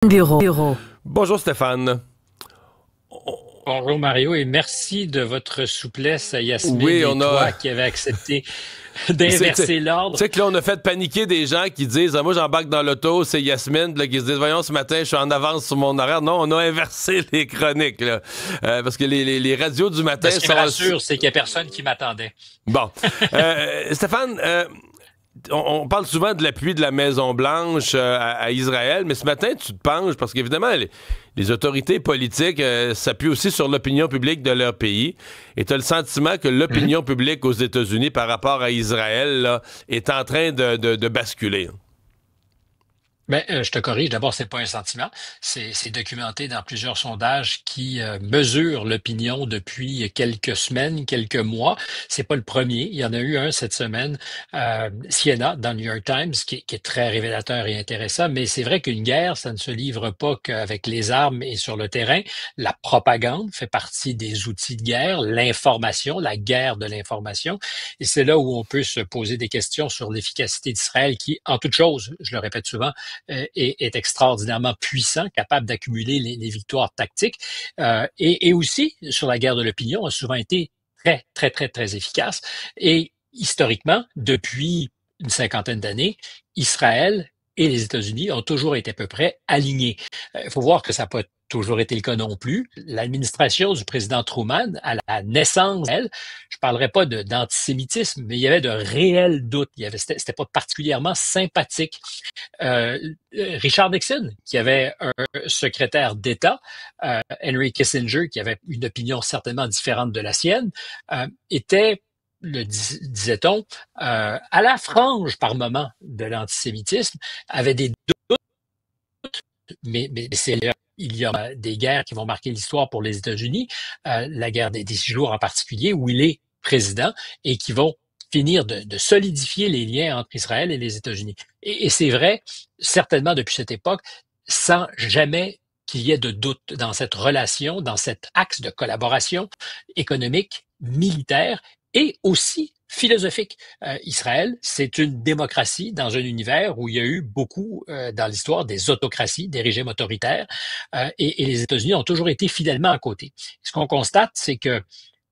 Bureau. Bonjour Stéphane. Bonjour Mario et merci de votre souplesse à Yasmine Oui, et on a. toi qui avez accepté Tu d'inverser l'ordre. sais que là, on a fait paniquer des gens qui disent moi, j'embarque dans l'auto, c'est Yasmine, puis là, qui se disent voyons, ce matin, je suis en avance sur mon horaire. Non, on a inversé les chroniques, là. Parce que les radios du matin Ce qui sont. me rassure, c'est qu'il n'y a personne qui m'attendait. Bon. Stéphane, on parle souvent de l'appui de la Maison-Blanche à Israël, mais ce matin, tu te penches, parce qu'évidemment, les autorités politiques s'appuient aussi sur l'opinion publique de leur pays, et tu as le sentiment que l'opinion publique aux États-Unis par rapport à Israël là, est en train de basculer. Je te corrige. D'abord, c'est pas un sentiment. C'est documenté dans plusieurs sondages qui mesurent l'opinion depuis quelques semaines, quelques mois. C'est pas le premier. Il y en a eu un cette semaine, Siena, dans le New York Times, qui est très révélateur et intéressant. Mais c'est vrai qu'une guerre, ça ne se livre pas qu'avec les armes et sur le terrain. La propagande fait partie des outils de guerre, l'information, la guerre de l'information. Et c'est là où on peut se poser des questions sur l'efficacité d'Israël qui, en toute chose, je le répète souvent, est extraordinairement puissant, capable d'accumuler les victoires tactiques, et aussi sur la guerre de l'opinion a souvent été très, très, très, très efficace. Et historiquement, depuis une cinquantaine d'années, Israël et les États-Unis ont toujours été à peu près alignés. Il faut voir que ça n'a pas toujours été le cas non plus. L'administration du président Truman, à la naissance, elle, je parlerai pas d'antisémitisme, mais il y avait de réels doutes. C'était pas particulièrement sympathique. Euh, Richard Nixon, qui avait un secrétaire d'État, Henry Kissinger, qui avait une opinion certainement différente de la sienne, était, disait-on, à la frange par moment de l'antisémitisme, avait des doutes, mais il y a des guerres qui vont marquer l'histoire pour les États-Unis, la guerre des 6 jours en particulier, où il est président, et qui vont finir de solidifier les liens entre Israël et les États-Unis. Et c'est vrai, certainement depuis cette époque, sans jamais qu'il y ait de doute dans cette relation, dans cet axe de collaboration économique, militaire et aussi philosophique. Israël, c'est une démocratie dans un univers où il y a eu beaucoup dans l'histoire des autocraties, des régimes autoritaires, et les États-Unis ont toujours été fidèlement à côté. Ce qu'on constate, c'est que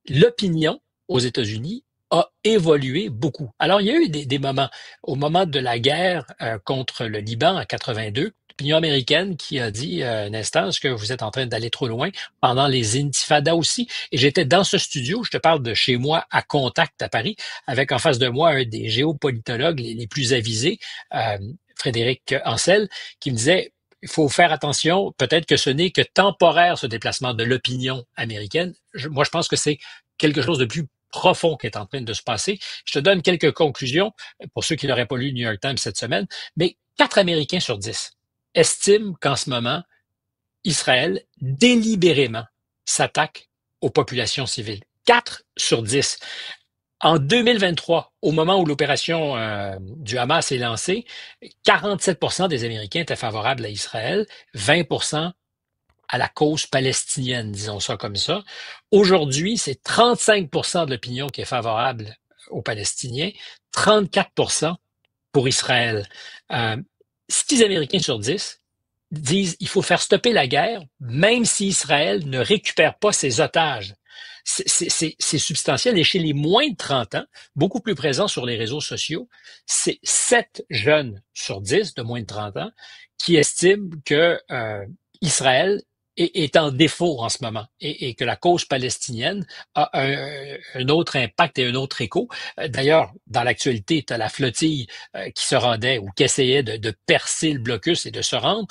l'opinion aux États-Unis a évolué beaucoup. Alors, il y a eu des moments, au moment de la guerre contre le Liban en 82, l'opinion américaine qui a dit un instant, est-ce que vous êtes en train d'aller trop loin pendant les intifadas aussi? Et j'étais dans ce studio, je te parle de chez moi à Contact à Paris, avec en face de moi un des géopolitologues les plus avisés, Frédéric Ancel, qui me disait il faut faire attention, peut-être que ce n'est que temporaire ce déplacement de l'opinion américaine. Moi, je pense que c'est quelque chose de plus profond qui est en train de se passer. Je te donne quelques conclusions pour ceux qui n'auraient pas lu le New York Times cette semaine, mais 4 Américains sur 10 estiment qu'en ce moment, Israël délibérément s'attaque aux populations civiles. 4 sur 10. En 2023, au moment où l'opération du Hamas est lancée, 47% des Américains étaient favorables à Israël, 20% à la cause palestinienne, disons ça comme ça. Aujourd'hui, c'est 35% de l'opinion qui est favorable aux Palestiniens, 34% pour Israël. 6 Américains sur 10 disent il faut faire stopper la guerre, même si Israël ne récupère pas ses otages. C'est substantiel. Et chez les moins de 30 ans, beaucoup plus présents sur les réseaux sociaux, c'est 7 jeunes sur 10 de moins de 30 ans qui estiment que Israël est en défaut en ce moment et que la cause palestinienne a un autre impact et un autre écho. D'ailleurs, dans l'actualité, tu as la flottille qui se rendait ou qui essayait de percer le blocus et de se rendre.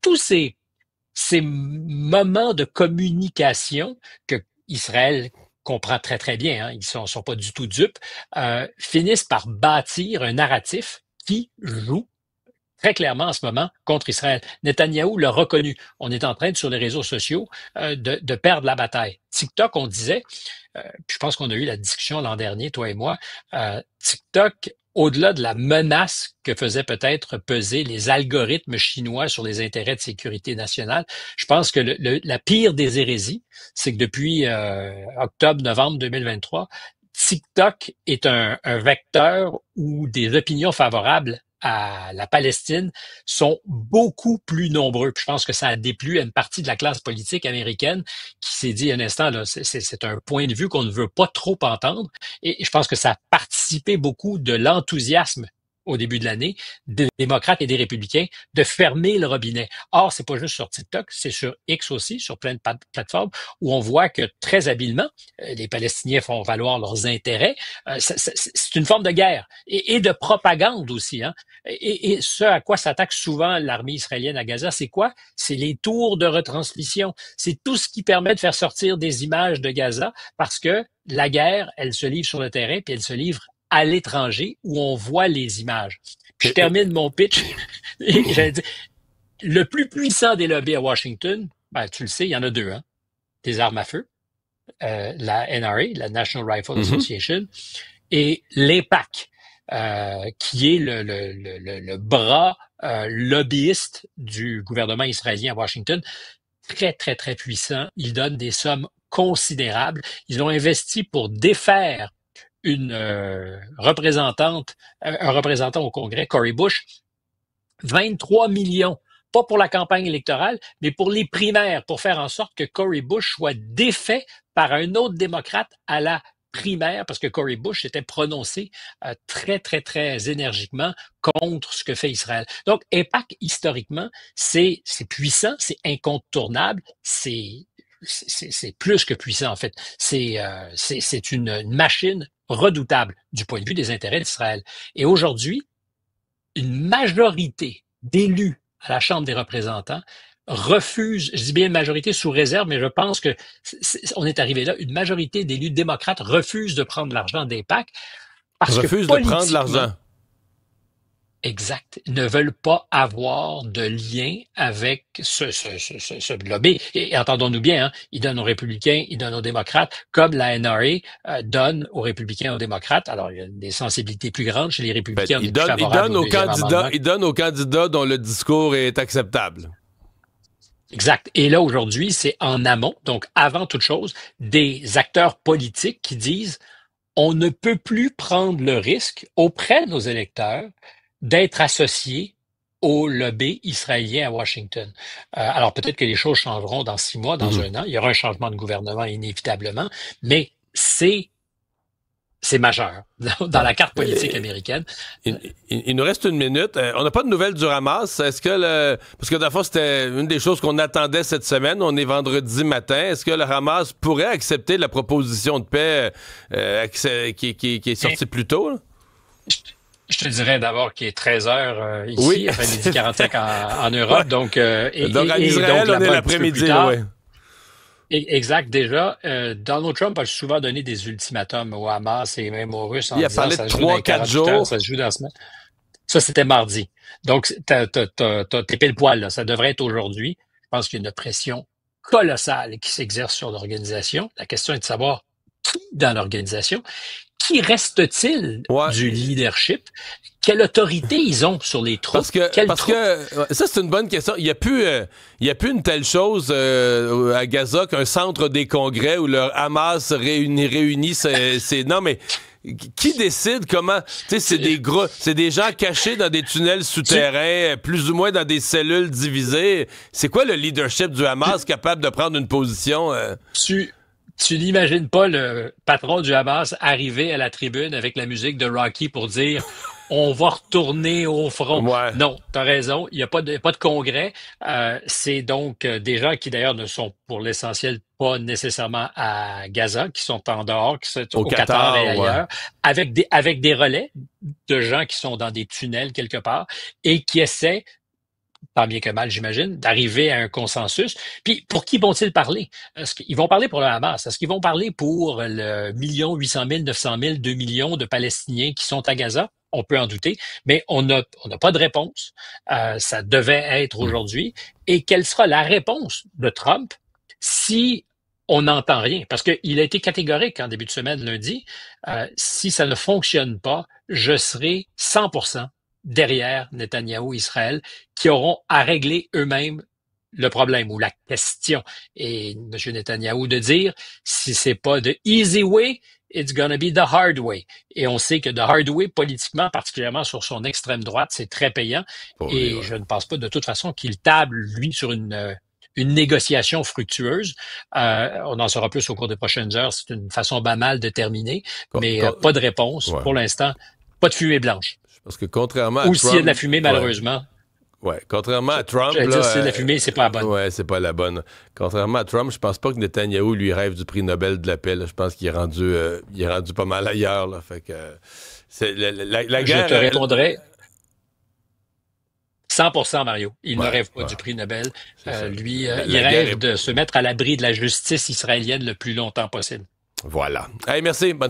Tous ces moments de communication que Israël comprend très très bien, hein, ils sont pas du tout dupes, finissent par bâtir un narratif qui joue très clairement en ce moment contre Israël. Netanyahou l'a reconnu. On est en train, sur les réseaux sociaux, de perdre la bataille. TikTok, on disait, je pense qu'on a eu la discussion l'an dernier, toi et moi, TikTok, au-delà de la menace que faisaient peut-être peser les algorithmes chinois sur les intérêts de sécurité nationale, je pense que la pire des hérésies, c'est que depuis octobre-novembre 2023, TikTok est un vecteur où des opinions favorables à la Palestine sont beaucoup plus nombreux. Puis je pense que ça a déplu à une partie de la classe politique américaine qui s'est dit un instant, là, c'est un point de vue qu'on ne veut pas trop entendre. Et je pense que ça a participé beaucoup de l'enthousiasme au début de l'année, des démocrates et des républicains, de fermer le robinet. Or, c'est pas juste sur TikTok, c'est sur X aussi, sur plein de plateformes, où on voit que très habilement, les Palestiniens font valoir leurs intérêts. C'est une forme de guerre et de propagande aussi. Hein. Et ce à quoi s'attaque souvent l'armée israélienne à Gaza, c'est quoi? C'est les tours de retransmission. C'est tout ce qui permet de faire sortir des images de Gaza parce que la guerre, elle se livre sur le terrain, puis elle se livre à l'étranger où on voit les images. Puis je termine mon pitch. J'allais dire, le plus puissant des lobbies à Washington, ben, tu le sais, il y en a deux, hein, des armes à feu, la NRA, la National Rifle Association, et l'AIPAC, qui est le bras lobbyiste du gouvernement israélien à Washington, très, très, très puissant. Ils donnent des sommes considérables. Ils ont investi pour défaire une représentante, un représentant au Congrès, Cori Bush, 23 millions, pas pour la campagne électorale, mais pour les primaires, pour faire en sorte que Cori Bush soit défait par un autre démocrate à la primaire, parce que Cori Bush s'était prononcé très, très, très énergiquement contre ce que fait Israël. Donc, AIPAC, historiquement, c'est puissant, c'est incontournable, c'est plus que puissant, en fait. C'est une machine redoutable du point de vue des intérêts d'Israël. Et aujourd'hui, une majorité d'élus à la Chambre des représentants refuse, je dis bien une majorité sous réserve, mais je pense que on est arrivé là, une majorité d'élus démocrates refuse de prendre l'argent d'AIPAC parce que refuse de prendre l'argent. Exact. Ils ne veulent pas avoir de lien avec ce lobby. Et entendons-nous bien, hein, ils donnent aux républicains, ils donnent aux démocrates, comme la NRA donne aux républicains et aux démocrates. Alors, il y a des sensibilités plus grandes chez les républicains. Ils donnent aux candidats dont le discours est acceptable. Exact. Et là, aujourd'hui, c'est en amont, donc avant toute chose, des acteurs politiques qui disent on ne peut plus prendre le risque auprès de nos électeurs d'être associés au lobby israélien à Washington. Alors peut-être que les choses changeront dans 6 mois, dans 1 an. Il y aura un changement de gouvernement inévitablement, mais c'est majeur dans la carte politique américaine. Il nous reste 1 minute. On n'a pas de nouvelles du Hamas. Est-ce que parce que d'abord c'était une des choses qu'on attendait cette semaine. On est vendredi matin. Est-ce que le Hamas pourrait accepter la proposition de paix qui est sortie plus tôt? Là? Je te dirais d'abord qu'il est 13 heures ici, oui. enfin midi 45 en Europe. Donc, en Israël, on est l'après-midi. Oui. Exact. Déjà, Donald Trump a souvent donné des ultimatums au Hamas et même aux Russes en disant a parlé de ça se joue dans 3-4 jours. Ça se joue dans la semaine. Ça, c'était mardi. Donc, t'es pile poil, là. Ça devrait être aujourd'hui. Je pense qu'il y a une pression colossale qui s'exerce sur l'organisation. La question est de savoir qui dans l'organisation. Qui reste-t-il du leadership? Quelle autorité ils ont sur les troupes? Parce que ça, c'est une bonne question. Il y a plus une telle chose à Gaza qu'un centre des congrès où le Hamas réunit ses... Non, mais qui décide comment? Tu sais, c'est des gens cachés dans des tunnels souterrains, plus ou moins dans des cellules divisées. C'est quoi le leadership du Hamas capable de prendre une position? Tu n'imagines pas le patron du Hamas arriver à la tribune avec la musique de Rocky pour dire on va retourner au front. Ouais. Non, t'as raison, il n'y a pas de congrès. C'est donc des gens qui d'ailleurs ne sont pour l'essentiel pas nécessairement à Gaza, qui sont en dehors, qui sont au Qatar et ailleurs, avec des relais de gens qui sont dans des tunnels quelque part et qui essaient, tant bien que mal, j'imagine, d'arriver à un consensus. Puis, pour qui vont-ils parler? Est-ce qu'ils vont parler pour le Hamas? Est-ce qu'ils vont parler pour le 1 800 000, 900 000, 2 millions de Palestiniens qui sont à Gaza? On peut en douter, mais on n'a pas de réponse. Ça devait être aujourd'hui. Et quelle sera la réponse de Trump si on n'entend rien? Parce qu'il a été catégorique en début de semaine, lundi. Si ça ne fonctionne pas, je serai 100% derrière Netanyahou, Israël, qui auront à régler eux-mêmes le problème ou la question. Et M. Netanyahou de dire, si c'est pas the easy way, it's gonna be the hard way. Et on sait que the hard way, politiquement, particulièrement sur son extrême droite, c'est très payant. Pour lui, Et ouais. je ne pense pas de toute façon qu'il table, lui, sur une négociation fructueuse. On en saura plus au cours des prochaines heures. C'est une façon banale de terminer, mais pas de réponse. Ouais. Pour l'instant, pas de fumée blanche. Parce que contrairement à Ou Trump... s'il y a de la fumée, malheureusement... Ouais, contrairement à Trump, J'allais dire, si la fumée, c'est pas la bonne. Ouais, c'est pas la bonne. Contrairement à Trump, je pense pas que Netanyahou lui rêve du prix Nobel de la paix. Là. Je pense qu'il est rendu pas mal ailleurs. Là. Fait que c'est la guerre. Je te répondrai 100%, Mario. Il ne rêve pas ouais. du prix Nobel. Lui, La il rêve est... de se mettre à l'abri de la justice israélienne le plus longtemps possible. Voilà. Hey, merci. Bonne fin.